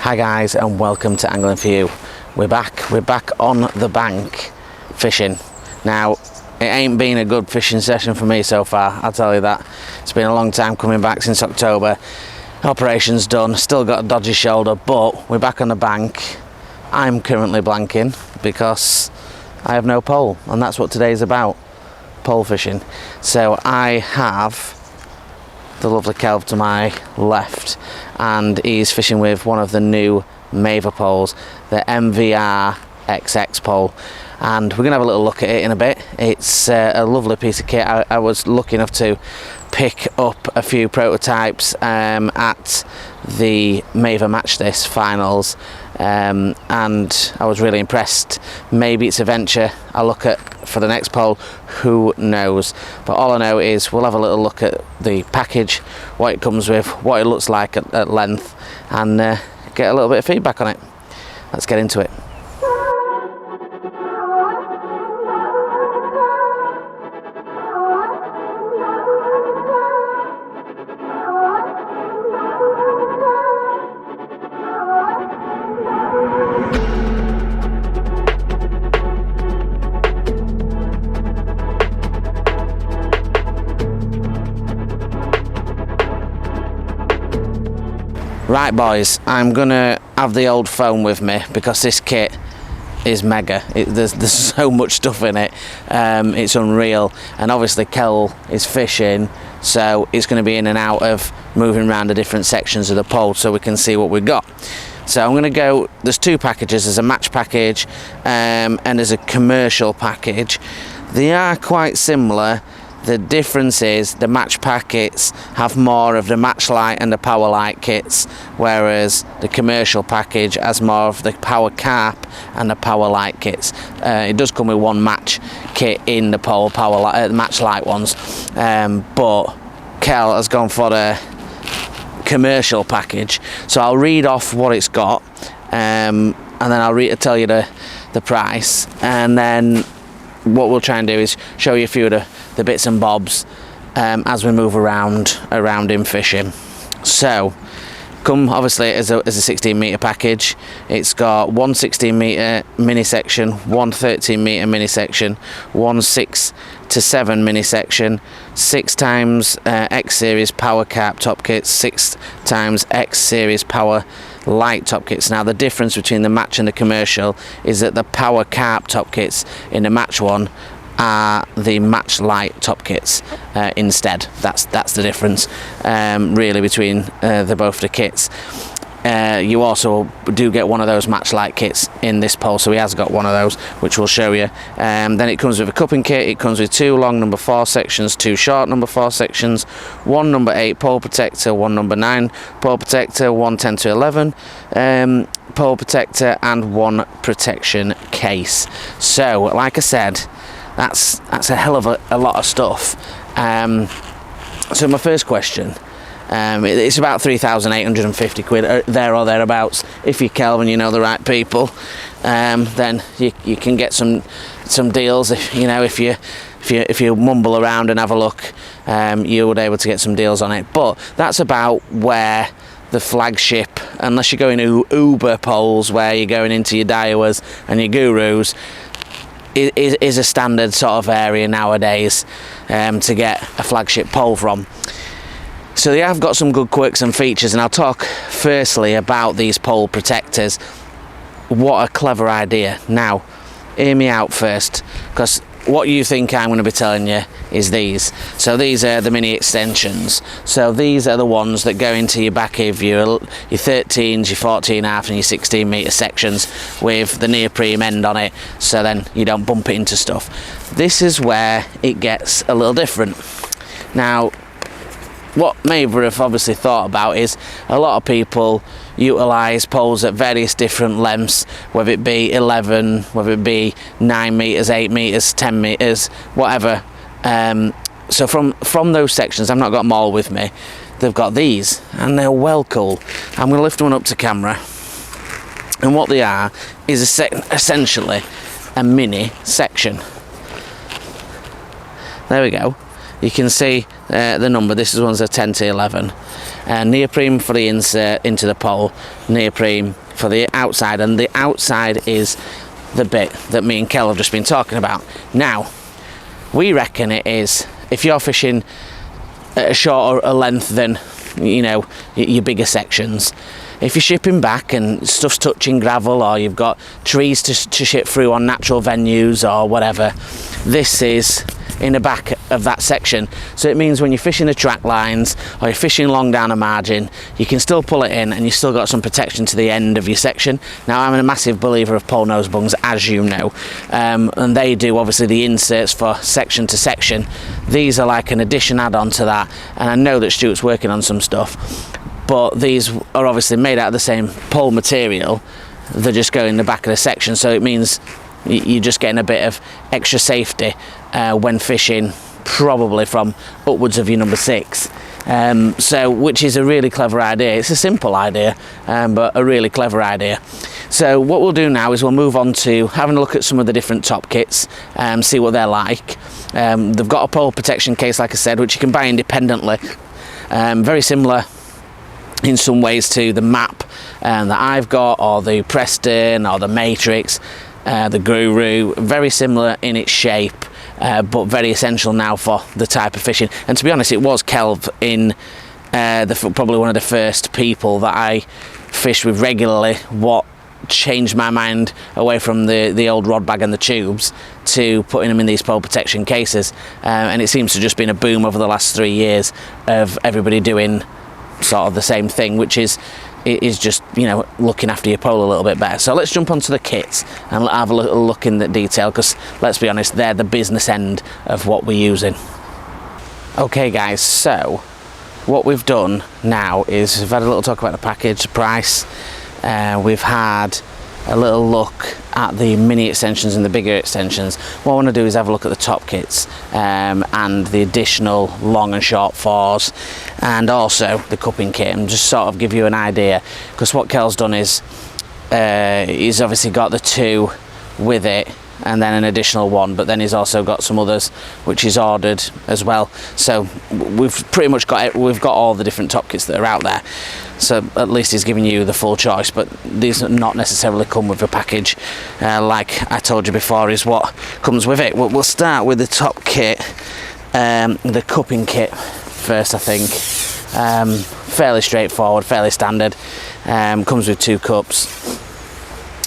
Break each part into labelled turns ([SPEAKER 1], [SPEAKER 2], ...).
[SPEAKER 1] Hi guys, and welcome to Angling For You. We're back on the bank fishing. Now, it ain't been a good fishing session for me so far, I'll tell you that. It's been a long time coming back since October. Operation's done, still got a dodgy shoulder, but we're back on the bank. I'm currently blanking because I have no pole, and that's what today's about, pole fishing. So I have the lovely Kelv to my left, and he's fishing with one of the new Maver poles, the MVR XX pole, and we're gonna have a little look at it in a bit. It's a lovely piece of kit. I was lucky enough to pick up a few prototypes at the Maver Matchlite finals, and I was really impressed. Maybe it's a venture I'll look at for the next pole, who knows. But all I know is we'll have a little look at the package, what it comes with, what it looks like at length, and get a little bit of feedback on it. Let's get into it. Right boys, I'm gonna have the old phone with me because this kit is mega. There's so much stuff in it, it's unreal. And obviously Kel is fishing, so it's going to be in and out of moving around the different sections of the pole so we can see what we've got. So I'm going to go, there's two packages, there's a match package and there's a commercial package. They are quite similar. The difference is the match packets have more of the Matchlite and the Powerlite kits, whereas the commercial package has more of the Power Carp and the Powerlite kits. It does come with one match kit in the Powerlite, Matchlite ones, but Kel has gone for the commercial package. So I'll read off what it's got, and then I'll tell you the price, and then what we'll try and do is show you a few of the bits and bobs as we move around in fishing. So come obviously as a 16 metre package. It's got one 16 metre mini section, one 13 metre mini section, one 6 to 7 mini section, 6 times X-Series Power Carp top kits, 6 times X-Series Powerlite top kits. Now the difference between the match and the commercial is that the Power Carp top kits in the match one are the Matchlite top kits instead. That's the difference really between both the kits. You also do get one of those Matchlite kits in this pole, so he has got one of those, which we'll show you. Then it comes with a cupping kit. It comes with 2 long number 4 sections, 2 short number 4 sections, 1 number 8 pole protector, 1 number 9 pole protector, 1 10 to 11 pole protector, and 1 protection case. So like I said, that's a hell of a lot of stuff. So my first question, it's about 3,850 quid, there or thereabouts. If you're Kelvin, you know the right people, then you can get some deals. If you mumble around and have a look, you would be able to get some deals on it. But that's about where the Flagship, unless you're going to Uber poles where you're going into your Daiwas and your Gurus, is a standard sort of area nowadays to get a Flagship pole from. So they have got some good quirks and features, and I'll talk firstly about these pole protectors. What a clever idea. Now hear me out first, because what you think I'm going to be telling you is these. So these are the mini extensions. So these are the ones that go into your back of your 13s, your 14.5 and your 16 metre sections with the neoprene end on it, so then you don't bump it into stuff. This is where it gets a little different. Now what Maver have obviously thought about is a lot of people utilise poles at various different lengths, whether it be 11, whether it be 9 metres, 8 metres, 10 metres, whatever. So from those sections, I've not got them all with me, they've got these, and they're well cool. I'm going to lift one up to camera, and what they are is essentially a mini section. There we go. You can see the number. This one's a 10 to 11. Neoprene for the insert into the pole, neoprene for the outside, and the outside is the bit that me and Kel have just been talking about. Now, we reckon it is, if you're fishing at a shorter length than, you know, your bigger sections, if you're shipping back and stuff's touching gravel, or you've got trees to ship through on natural venues or whatever, this is in the back of that section. So it means when you're fishing the track lines or you're fishing long down a margin, you can still pull it in and you've still got some protection to the end of your section. Now, I'm a massive believer of pole nose bungs, as you know, and they do obviously the inserts for section to section. These are like an addition add-on to that, and I know that Stuart's working on some stuff, but these are obviously made out of the same pole material. They just go in the back of the section, so it means you're just getting a bit of extra safety when fishing, probably from upwards of your number 6. So, which is a really clever idea. It's a simple idea, but a really clever idea. So what we'll do now is we'll move on to having a look at some of the different top kits, see what they're like. They've got a pole protection case, like I said, which you can buy independently. Very similar in some ways to the map that I've got, or the Preston, or the Matrix, the Guru. Very similar in its shape, but very essential now for the type of fishing. And to be honest, it was Kelv in probably one of the first people that I fished with regularly, what changed my mind away from the old rod bag and the tubes to putting them in these pole protection cases. And it seems to have just been a boom over the last 3 years of everybody doing sort of the same thing, which is just, you know, looking after your pole a little bit better. So let's jump onto the kits and have a little look in the detail, because let's be honest, they're the business end of what we're using. Okay guys, so what we've done now is we've had a little talk about the package, the price. We've had a little look at the mini extensions and the bigger extensions. What I want to do is have a look at the top kits and the additional long and short fours, and also the cupping kit, and just sort of give you an idea, because what Kel's done is he's obviously got the 2 with it and then an additional 1, but then he's also got some others which he's ordered as well. So we've pretty much got all the different top kits that are out there. So at least he's giving you the full choice, but these not necessarily come with a package. Like I told you before, is what comes with it. We'll start with the top kit, the cupping kit first, I think. Fairly straightforward, fairly standard. Comes with 2 cups.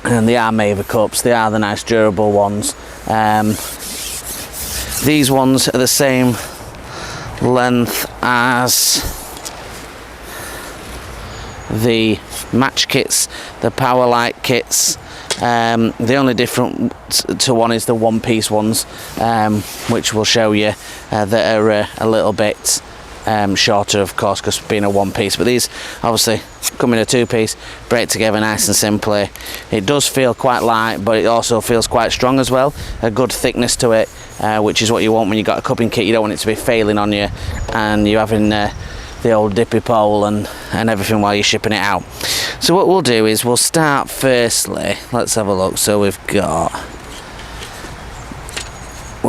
[SPEAKER 1] And they are Maver cups. They are the nice durable ones. These ones are the same length as the match kits, the Powerlite kits. The only different to one is the one-piece ones, which we'll show you, that are a little bit shorter, of course, because being a one-piece. But these obviously come in a 2-piece, break together nice and simply. It does feel quite light, but it also feels quite strong as well. A good thickness to it, which is what you want when you've got a cupping kit. You don't want it to be failing on you and you're having the old dippy pole and everything while you're shipping it out. So what we'll do is we'll start firstly, let's have a look. So we'll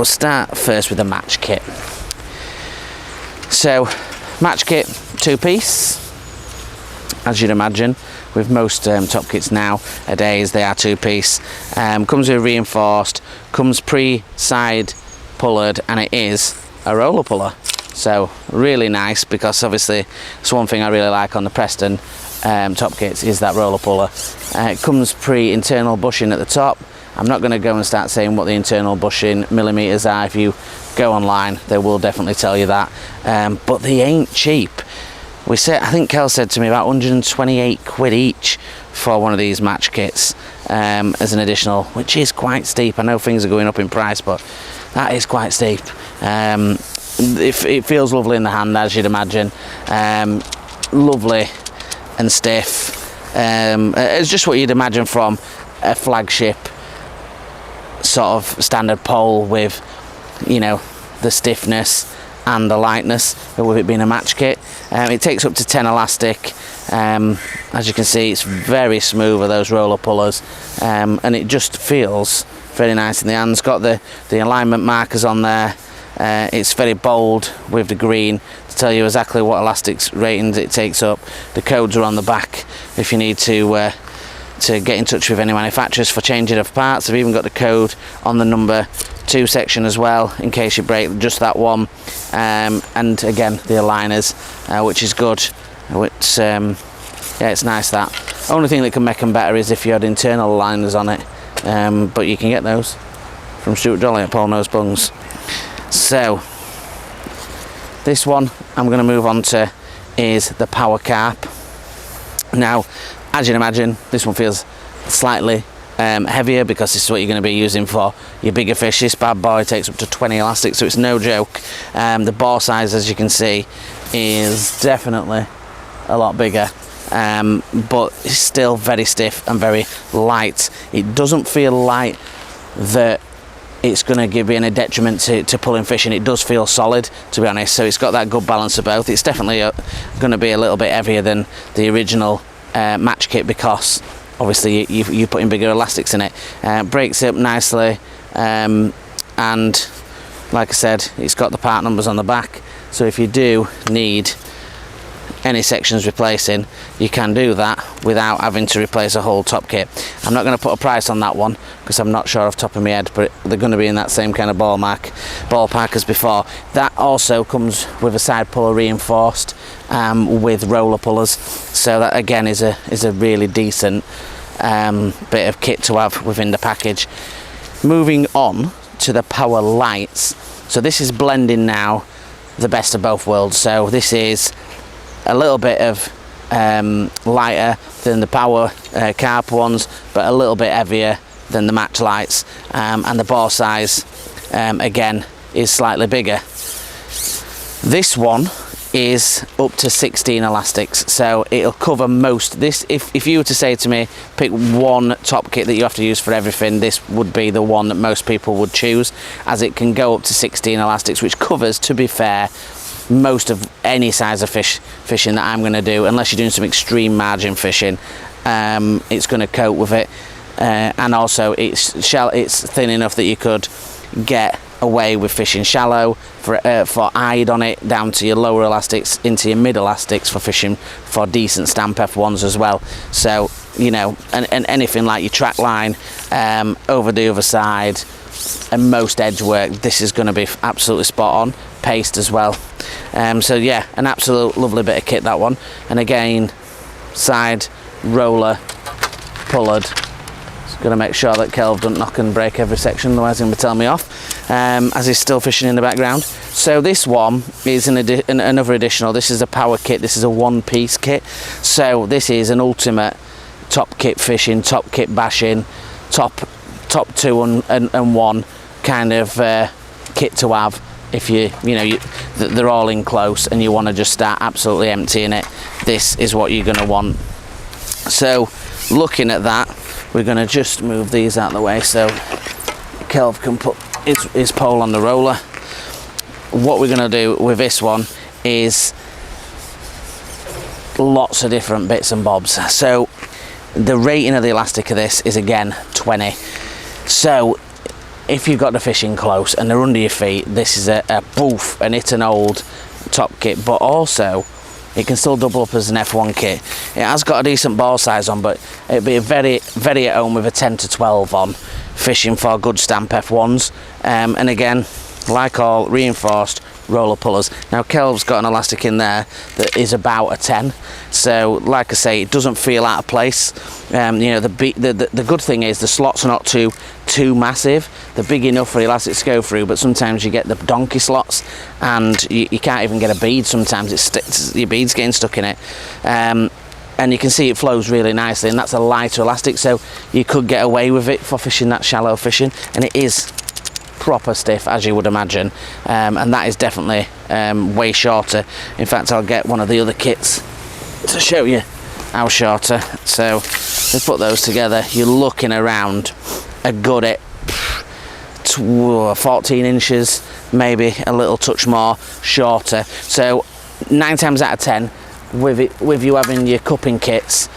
[SPEAKER 1] start first with the match kit. So match kit, 2-piece, as you'd imagine with most top kits nowadays, they are 2-piece. Comes with reinforced, comes pre-side pullered, and it is a roller puller. So really nice, because obviously it's one thing I really like on the Preston top kits is that roller puller. It comes pre-internal bushing at the top. I'm not going to go and start saying what the internal bushing millimeters are. If you go online, they will definitely tell you that. But they ain't cheap. I think Kel said to me about 128 quid each for one of these match kits as an additional, which is quite steep. I know things are going up in price, but that is quite steep. It feels lovely in the hand, as you'd imagine. Lovely and stiff. It's just what you'd imagine from a Flagship sort of standard pole, with, you know, the stiffness and the lightness, with it being a match kit. It takes up to 10 elastic. As you can see, it's very smooth with those roller pullers, and it just feels very nice in the hands. Got the alignment markers on there, It's very bold with the green to tell you exactly what elastics ratings it takes up. The codes are on the back if you need to get in touch with any manufacturers for changing of parts. I've even got the code on the number 2 section as well, in case you break just that one. And again, the aligners, which is good. Yeah, it's nice. That only thing that can make them better is if you had internal aligners on it, but you can get those from Stuart Dolly at Paul Knows Bungs. So this one I'm going to move on to is the Power Carp. Now, as you can imagine, this one feels slightly heavier because this is what you're going to be using for your bigger fish. This bad boy takes up to 20 elastics, so it's no joke. The bore size, as you can see, is definitely a lot bigger, but it's still very stiff and very light. It doesn't feel like that it's going to give you any detriment to pulling fish, and it does feel solid, to be honest. So it's got that good balance of both. It's definitely going to be a little bit heavier than the original match kit because obviously you put in bigger elastics in it. Breaks it up nicely, and like I said, it's got the part numbers on the back, so if you do need any sections replacing, you can do that without having to replace a whole top kit. I'm not going to put a price on that one because I'm not sure off the top of my head, but they're going to be in that same kind of ballpark as before. That also comes with a side puller reinforced with roller pullers, so that again is a really decent bit of kit to have within the package. Moving on to the Powerlites. So this is blending now the best of both worlds. So this is a little bit of lighter than the Power Carp ones, but a little bit heavier than the Matchlites, and the bore size again is slightly bigger. This one is up to 16 elastics, so it'll cover most. This, if you were to say to me pick one top kit that you have to use for everything, this would be the one that most people would choose, as it can go up to 16 elastics, which covers, to be fair, most of any size of fishing that I'm going to do, unless you're doing some extreme margin fishing. It's going to cope with it, and also it's thin enough that you could get away with fishing shallow for eyed on it, down to your lower elastics into your mid elastics for fishing for decent stamp F1s as well. So you know, and anything like your track line over the other side and most edge work, this is going to be absolutely spot on. Paste as well. So yeah, an absolute lovely bit of kit, that one. And again, side roller pulled. Just got to make sure that Kelv doesn't knock and break every section, otherwise he's going to tell me off, as he's still fishing in the background. So this one is another additional. This is a power kit. This is a one-piece kit. So this is an ultimate top kit fishing, top kit bashing, top 2 and 1 kind of kit to have. If they're all in close and you want to just start absolutely emptying it, this is what you're going to want. So looking at that, we're going to just move these out of the way so Kelv can put his pole on the roller. What we're going to do with this one is lots of different bits and bobs. So the rating of the elastic of this is again 20. So if you've got the fish in close and they're under your feet, this is a boof, and it's an old top kit, but also it can still double up as an F1 kit. It has got a decent ball size on, but it'd be very at home with a 10 to 12 on, fishing for good stamp F1s. And again, like all reinforced roller pullers. Now Kelv's got an elastic in there that is about a 10, so like I say, it doesn't feel out of place. The good thing is the slots are not too massive. They're big enough for the elastics to go through, but sometimes you get the donkey slots and you can't even get a bead. Sometimes your bead's getting stuck in it, and you can see it flows really nicely, and that's a lighter elastic, so you could get away with it for fishing that shallow fishing, and it is proper stiff, as you would imagine, and that is definitely way shorter. In fact, I'll get one of the other kits to show you how shorter. So we put those together, you're looking around a good 14 inches, maybe a little touch more shorter. So 9 times out of 10 with you having your cupping kits,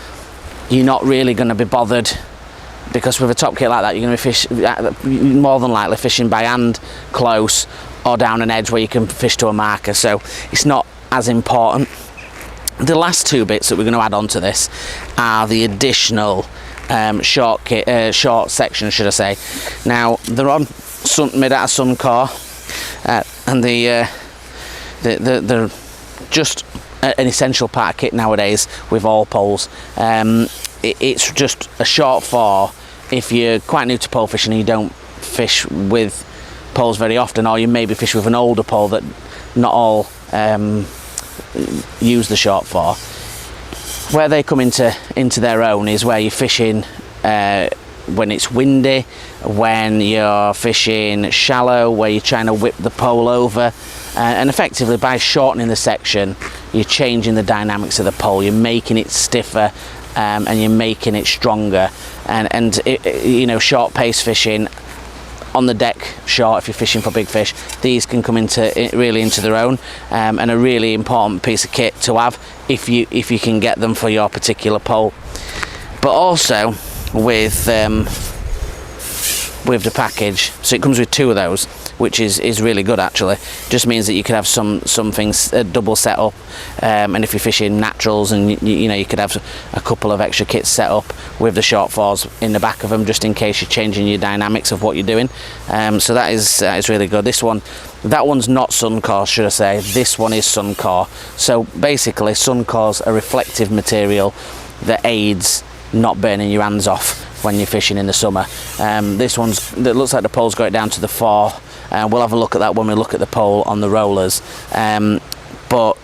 [SPEAKER 1] you're not really going to be bothered, because with a top kit like that, you're going to be more than likely fishing by hand close, or down an edge where you can fish to a marker, so it's not as important. The last two bits that we're going to add on to this are the additional short sections, should I say. Now they're on made out of Suncore, and they're just an essential part of kit nowadays with all poles. It's just a short for if you're quite new to pole fishing and you don't fish with poles very often, or you maybe fish with an older pole that not all use the short for. Where they come into their own is where you're fishing when it's windy, when you're fishing shallow, where you're trying to whip the pole over, and effectively by shortening the section you're changing the dynamics of the pole, you're making it stiffer, and you're making it stronger, and you know, short pace fishing on the deck short, if you're fishing for big fish, these can come really into their own, and a really important piece of kit to have if you can get them for your particular pole. But also with the package, so it comes with two of those, which is really good actually. Just means that you could have some things double set up, and if you're fishing naturals, and you know, you could have a couple of extra kits set up with the short fours in the back of them, just in case you're changing your dynamics of what you're doing. So that is really good. That one's not Suncore, should I say. This one is Suncore. So basically Suncore's a reflective material that aids not burning your hands off when you're fishing in the summer. This one's that looks like the pole's got it down to the 4. We'll have a look at that when we look at the pole on the rollers. But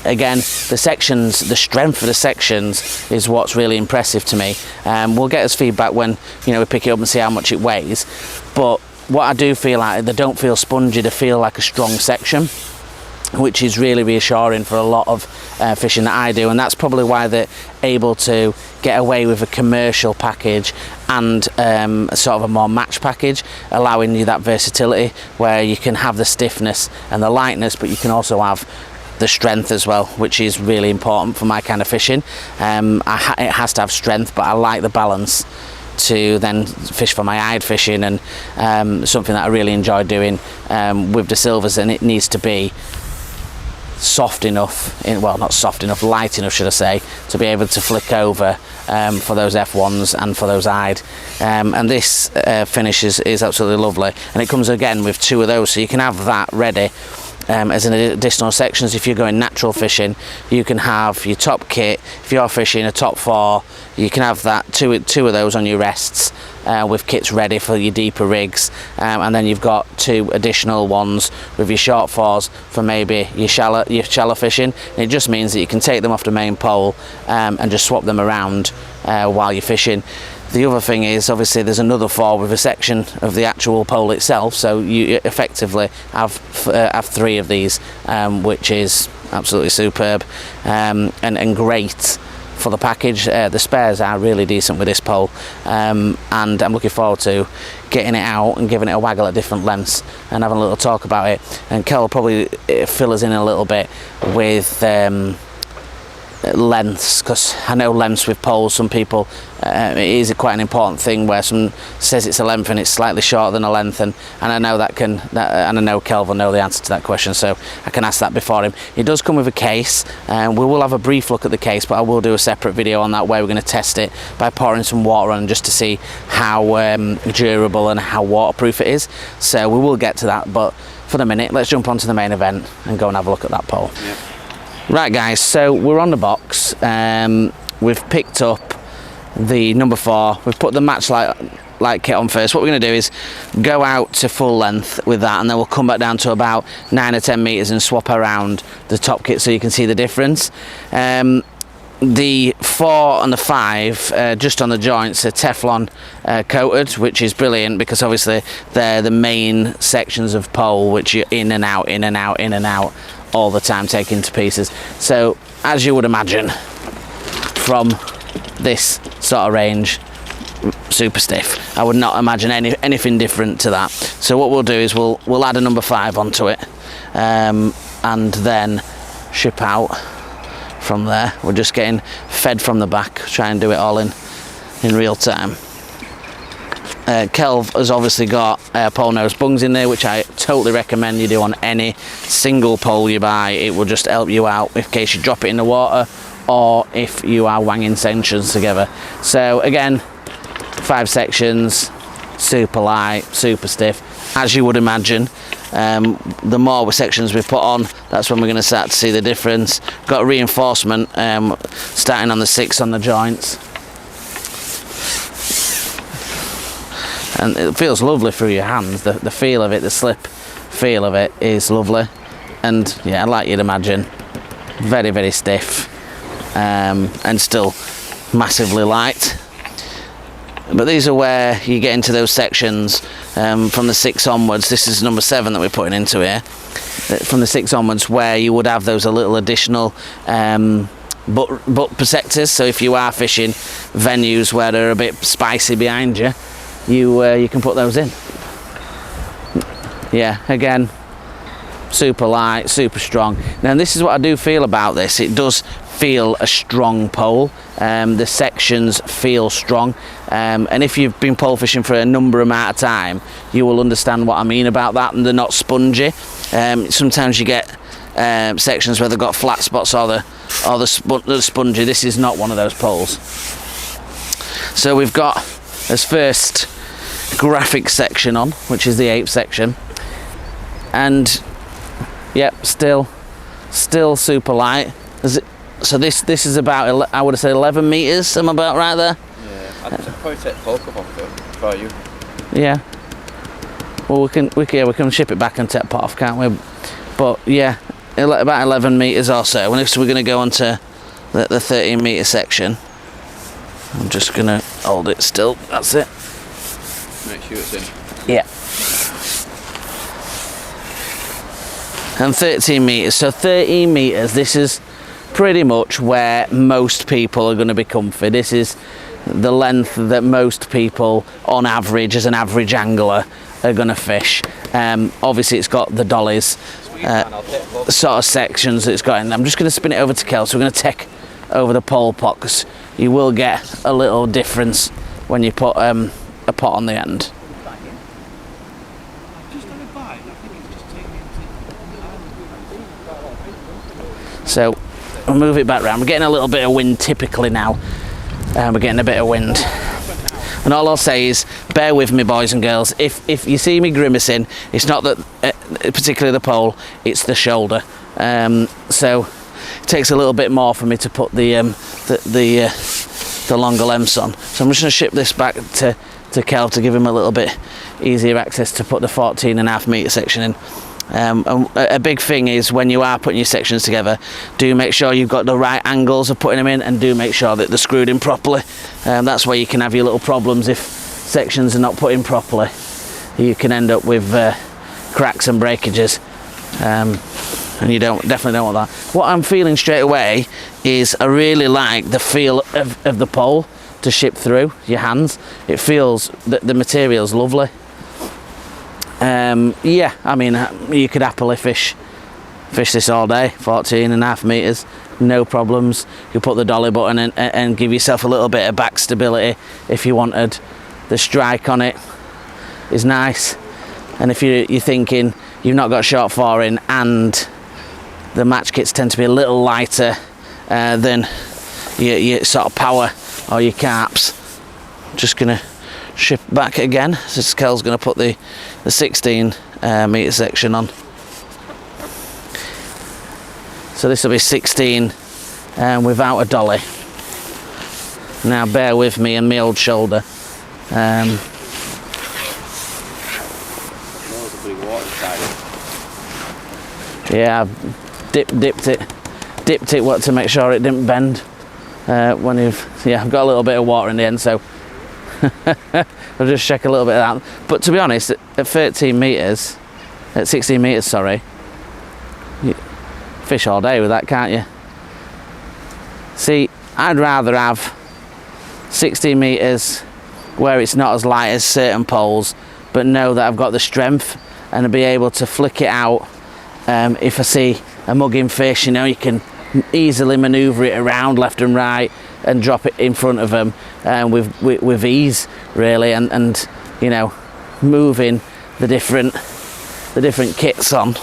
[SPEAKER 1] again, the strength of the sections is what's really impressive to me. We'll get us feedback when, you know, we pick it up and see how much it weighs. But what I do feel like, they don't feel spongy, they feel like a strong section, which is really reassuring for a lot of fishing that I do, and that's probably why they're able to get away with a commercial package and sort of a more match package, allowing you that versatility where you can have the stiffness and the lightness, but you can also have the strength as well, which is really important for my kind of fishing. It has to have strength, but I like the balance to then fish for my hide fishing, and something that I really enjoy doing with the silvers, and it needs to be soft enough, well, not soft enough, light enough, should I say, to be able to flick over for those F1s and for those hide. And this finish is absolutely lovely, and it comes again with two of those, so you can have that ready as an additional sections. If you're going natural fishing, you can have your top kit. If you're fishing a top 4, you can have that two of those on your rests, with kits ready for your deeper rigs, and then you've got 2 additional ones with your short 4s for maybe your shallow fishing. And it just means that you can take them off the main pole and just swap them around while you're fishing. The other thing is, obviously, there's another 4 with a section of the actual pole itself, so you effectively have 3 of these, which is absolutely superb, and great for the package. The spares are really decent with this pole, and I'm looking forward to getting it out and giving it a waggle at different lengths and having a little talk about it. And Kel will probably fill us in a little bit with lengths, because I know lengths with poles, some people it is quite an important thing where some says it's a length and it's slightly shorter than a length, and I know and I know Kel will know the answer to that question, so I can ask that before him. It does come with a case, and we will have a brief look at the case, but I will do a separate video on that where we're going to test it by pouring some water on, just to see how durable and how waterproof it is. So we will get to that, but for the minute, let's jump onto the main event and go and have a look at that pole. Yep. Right guys, so we're on the box. We've picked up the number 4. We've put the Matchlite kit on first. What we're going to do is go out to full length with that, and then we'll come back down to about 9 or 10 meters and swap around the top kit so you can see the difference. The 4 and the 5 just on the joints are Teflon coated, which is brilliant because obviously they're the main sections of pole which you're in and out, in and out, in and out all the time, taking to pieces. So as you would imagine from this sort of range, super stiff. I would not imagine anything different to that. So what we'll do is we'll add a number 5 onto it, and then ship out from there. We're just getting fed from the back, try and do it all in real time. Kelv has obviously got pole nose bungs in there, which I totally recommend you do on any single pole you buy. It will just help you out in case you drop it in the water or if you are wanging sections together. So again, 5 sections, super light, super stiff, as you would imagine. The more sections we put on, that's when we're going to start to see the difference. Got reinforcement starting on the 6 on the joints, and it feels lovely through your hands. The feel of it, the slip feel of it is lovely, and yeah, like you'd imagine, very, very stiff, and still massively light. But these are where you get into those sections from the 6 onwards. This is number 7 that we're putting into here. From the 6 onwards, where you would have those little additional butt protectors. So if you are fishing venues where they're a bit spicy behind you, you can put those in. Yeah, again, super light, super strong. Now this is what I do feel about this. It does feel a strong pole. The sections feel strong, and if you've been pole fishing for a number amount of time, you will understand what I mean about that, and they're not spongy. Sometimes you get sections where they've got flat spots or the spongy. This is not one of those poles. So we've got this first graphic section on, which is the 8th section, and yep, still super light. So this is about, I would say, 11 meters. Am I about right there?
[SPEAKER 2] Yeah, I'd probably take the pole cup off it for you.
[SPEAKER 1] Yeah. Well, we can ship it back and take pot off, can't we? But yeah, about 11 meters or so. And so we're going to go on to the 13 meter section. I'm just going to hold it still. That's it.
[SPEAKER 2] Make sure it's in.
[SPEAKER 1] Yeah. And 13 meters. So 13 meters. This is pretty much where most people are going to be comfy. This is the length that most people on average, as an average angler, are going to fish. Obviously it's got the dollies sort of sections that it's got in. I'm just going to spin it over to Kel, so we're going to take over the pole pot, because you will get a little difference when you put a pot on the end. So we'll move it back round. We're getting a little bit of wind typically now. We're getting a bit of wind. And all I'll say is, bear with me, boys and girls. If you see me grimacing, it's not that particularly the pole, it's the shoulder. So it takes a little bit more for me to put the longer lengths on. So I'm just going to ship this back to Kel to give him a little bit easier access to put the 14.5 meter section in. And a big thing is, when you are putting your sections together, do make sure you've got the right angles of putting them in, and do make sure that they're screwed in properly. That's where you can have your little problems. If sections are not put in properly, you can end up with cracks and breakages, and you definitely don't want that. What I'm feeling straight away is I really like the feel of the pole to ship through your hands. It feels that the material's lovely. Yeah, I mean, you could happily fish this all day. 14.5 meters, no problems. You put the dolly button in and give yourself a little bit of back stability if you wanted. The strike on it is nice, and if you're thinking you've not got short foring and the match kits tend to be a little lighter than your sort of power or your carps, just gonna ship back again. So Kel's going to put the 16 meter section on. So this will be 16 without a dolly. Now bear with me and my old shoulder. Yeah, I've dipped it to make sure it didn't bend. I've got a little bit of water in the end, so I'll just check a little bit of that. But to be honest, at 16 meters, sorry, you fish all day with that, can't you? See, I'd rather have 16 meters where it's not as light as certain poles, but know that I've got the strength and I'll be able to flick it out. If I see a mugging fish, you can easily maneuver it around left and right and drop it in front of them with ease, really, and you know, moving the different kits on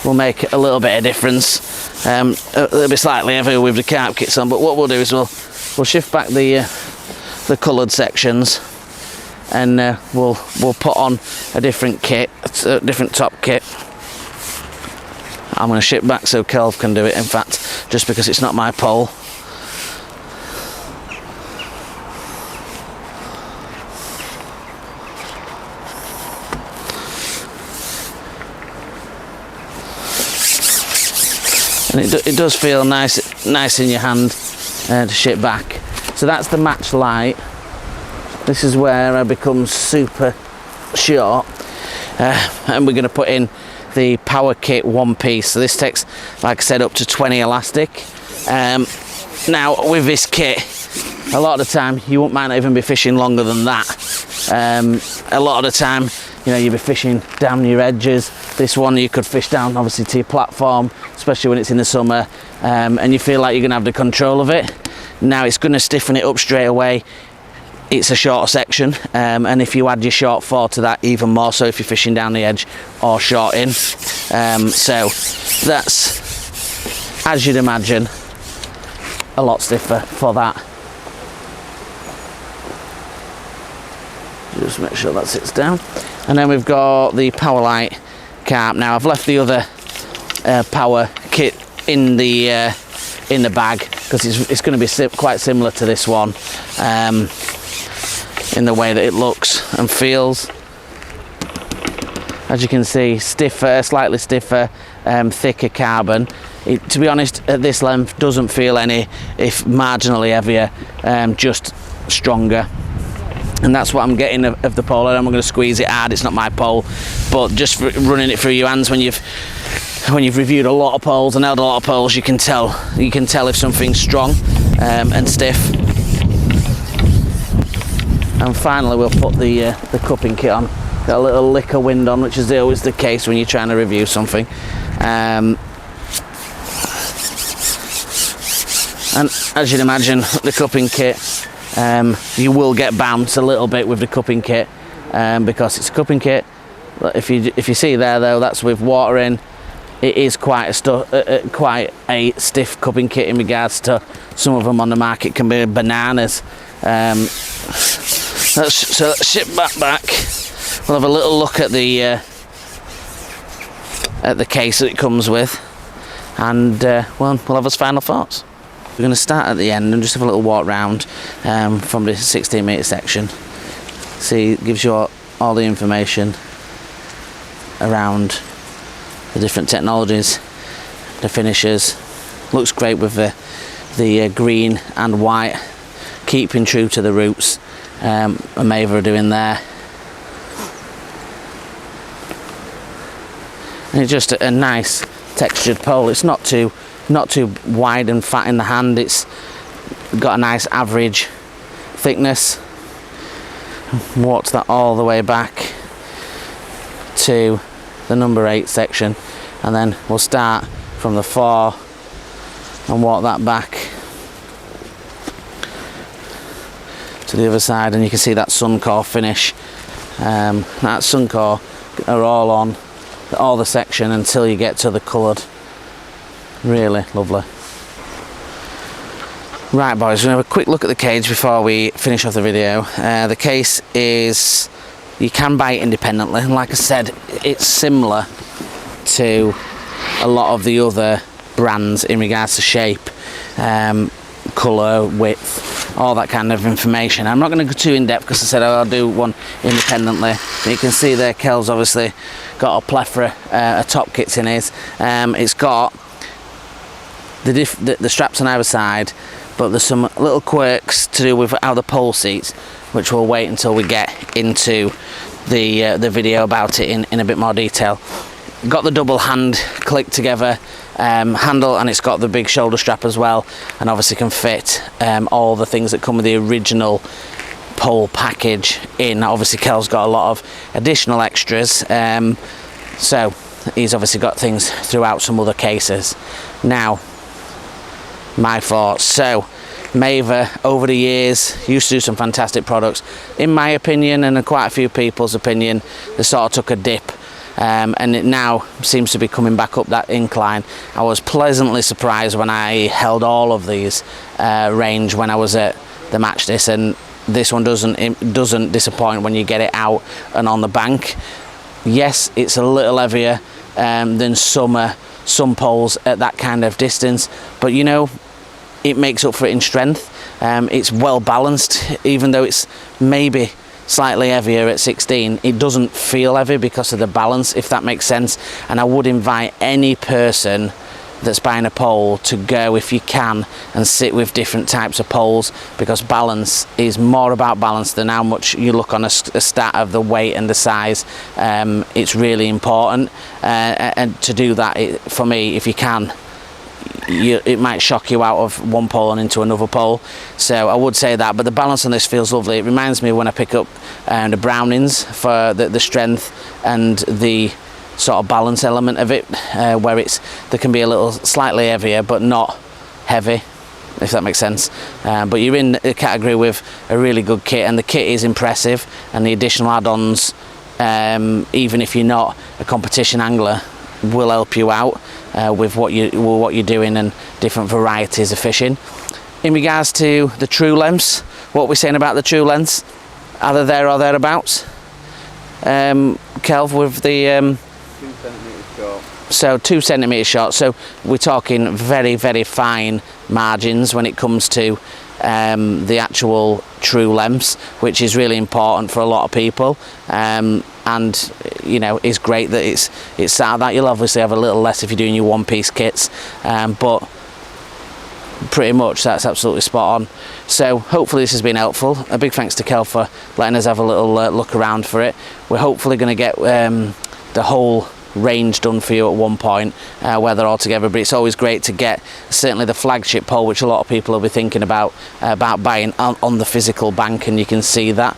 [SPEAKER 1] will make a little bit of difference. It'll be slightly heavier with the carb kits on, but what we'll do is we'll shift back the coloured sections, and we'll put on a different kit, a different top kit. I'm going to shift back so Kelv can do it, in fact, just because it's not my pole. And it does feel nice in your hand to ship back. So that's the Matchlite. This is where I become super short, and we're going to put in the power kit one piece. So this takes, like I said, up to 20 elastic. Now with this kit, a lot of the time you might not even be fishing longer than that. A lot of the time, you know, you'll be fishing down your edges. This one you could fish down obviously to your platform, especially when it's in the summer, and you feel like you're going to have the control of it. Now it's going to stiffen it up straight away. It's a shorter section, and if you add your short 4 to that, even more so if you're fishing down the edge or short in. So that's, as you'd imagine, a lot stiffer for that. Just make sure that sits down. And then we've got the Powerlite carp. Now I've left the other power kit in the bag because it's going to be quite similar to this one in the way that it looks and feels. As you can see, stiffer, slightly stiffer, thicker carbon. To be honest, at this length doesn't feel any, if marginally heavier, just stronger. And that's what I'm getting of the pole. I'm going to squeeze it hard. It's not my pole, but just running it through your hands when you've reviewed a lot of poles and held a lot of poles, you can tell if something's strong and stiff. And finally, we'll put the cupping kit on. Got a little liquor wind on, which is always the case when you're trying to review something. And as you'd imagine, the cupping kit, you will get bounced a little bit with the cupping kit because it's a cupping kit. If you see there though, that's with water in. It is quite a stiff cupping kit in regards to some of them on the market can be bananas. So let's ship that back. We'll have a little look at the case that it comes with, and we'll have us final thoughts. We're going to start at the end and just have a little walk round from the 16 metre section. See, it gives you all the information around the different technologies, the finishes. Looks great with the green and white, keeping true to the roots. A Maver are doing there. And it's just a nice textured pole. It's not too wide and fat in the hand. It's got a nice average thickness. Walked that all the way back to the number 8 section, and then we'll start from the 4 and walk that back to the other side, and you can see that Suncore finish. That Suncore are all on all the section until you get to the coloured. Really lovely. Right boys, we're going to have a quick look at the cage before we finish off the video. The case is, you can buy it independently, and like I said, it's similar to a lot of the other brands in regards to shape, colour, width, all that kind of information. I'm not going to go too in depth because I said I'll do one independently. But you can see there, Kel's obviously got a plethora of top kits in his. It's got the straps on either side, but there's some little quirks to do with how the pole seats, which we'll wait until we get into the video about it in a bit more detail. Got the double hand click together handle, and it's got the big shoulder strap as well, and obviously can fit all the things that come with the original pole package in. Obviously Kel's got a lot of additional extras, so he's obviously got things throughout some other cases. Now, my thoughts. So Maver, over the years, used to do some fantastic products. In my opinion, and in quite a few people's opinion, they sort of took a dip. And it now seems to be coming back up that incline. I was pleasantly surprised when I held all of these range when I was at the Matchlite, and this one doesn't disappoint when you get it out and on the bank. Yes, it's a little heavier than some poles at that kind of distance, but you know, it makes up for it in strength. It's well balanced, even though it's maybe slightly heavier at 16, it doesn't feel heavy because of the balance, if that makes sense. And I would invite any person that's buying a pole to go, if you can, and sit with different types of poles, because balance is more about balance than how much you look on a stat of the weight and the size. It's really important, and to do that, for me, if you can, it might shock you out of one pole and into another pole. So I would say that, but the balance on this feels lovely. It reminds me when I pick up the Brownings for the strength and the sort of balance element of it, where they can be a little slightly heavier but not heavy, if that makes sense. But you're in a category with a really good kit, and the kit is impressive, and the additional add-ons, even if you're not a competition angler, will help you out with what you're doing and different varieties of fishing. In regards to the true lengths, what are we saying about the true lengths? Are they there or thereabouts? Kelv, with the
[SPEAKER 2] 2 centimetres short.
[SPEAKER 1] So 2 centimetres short. So we're talking very, very fine margins when it comes to the actual true lengths, which is really important for a lot of people. And you know, it's great that it's out of that. You'll obviously have a little less if you're doing your one-piece kits, but pretty much that's absolutely spot on. So hopefully this has been helpful. A big thanks to Kel for letting us have a little look around for it. We're hopefully going to get the whole range done for you at one point, where they're all together, but it's always great to get certainly the Flagship pole, which a lot of people will be thinking about buying on the physical bank, and you can see that.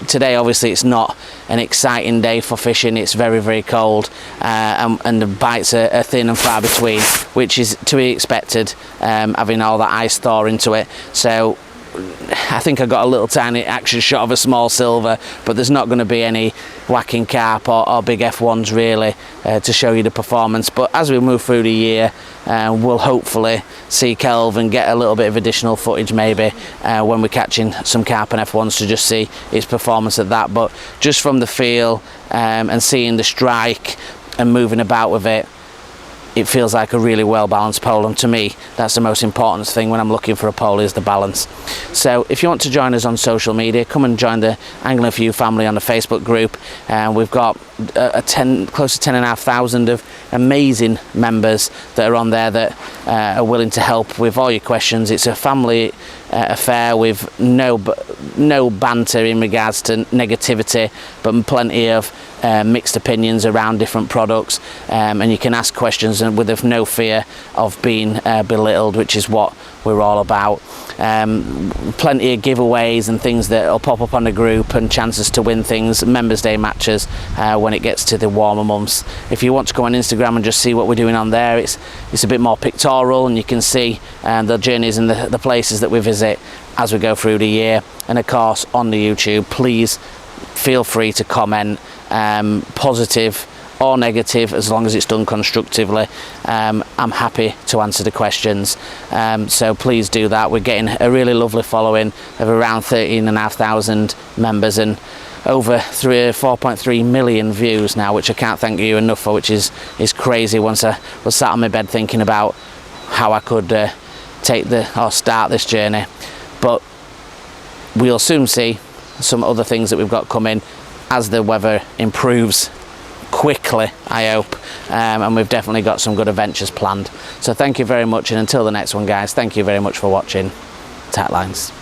[SPEAKER 1] Today obviously it's not an exciting day for fishing. It's very, very cold, and the bites are thin and far between, which is to be expected, having all that ice thaw into it. So I think I got a little tiny action shot of a small silver, but there's not going to be any whacking carp or big F1s really to show you the performance. But as we move through the year, we'll hopefully see Kelvin get a little bit of additional footage maybe when we're catching some carp and F1s, to just see his performance at that. But just from the feel and seeing the strike and moving about with it, it feels like a really well balanced pole, and to me that's the most important thing when I'm looking for a pole, is the balance. So if you want to join us on social media, come and join the Angling For You family on the Facebook group. We've got close to 10,500 of amazing members that are on there that are willing to help with all your questions. It's a family affair with no banter in regards to negativity, but plenty of mixed opinions around different products, and you can ask questions and with no fear of being belittled, which is what we're all about. Plenty of giveaways and things that will pop up on the group, and chances to win things, Members Day matches when it gets to the warmer months. If you want to go on Instagram and just see what we're doing on there, it's a bit more pictorial, and you can see the journeys and the places that we visit as we go through the year. And of course on the YouTube, please feel free to comment, positive or negative, as long as it's done constructively. I'm happy to answer the questions, so please do that. We're getting a really lovely following of around 13,500 members and over 4.3 million views now, which I can't thank you enough for, which is crazy. Once I was sat on my bed thinking about how I could start this journey, but we'll soon see some other things that we've got coming as the weather improves quickly, I hope, and we've definitely got some good adventures planned. So thank you very much, and until the next one, guys, thank you very much for watching. Tight lines.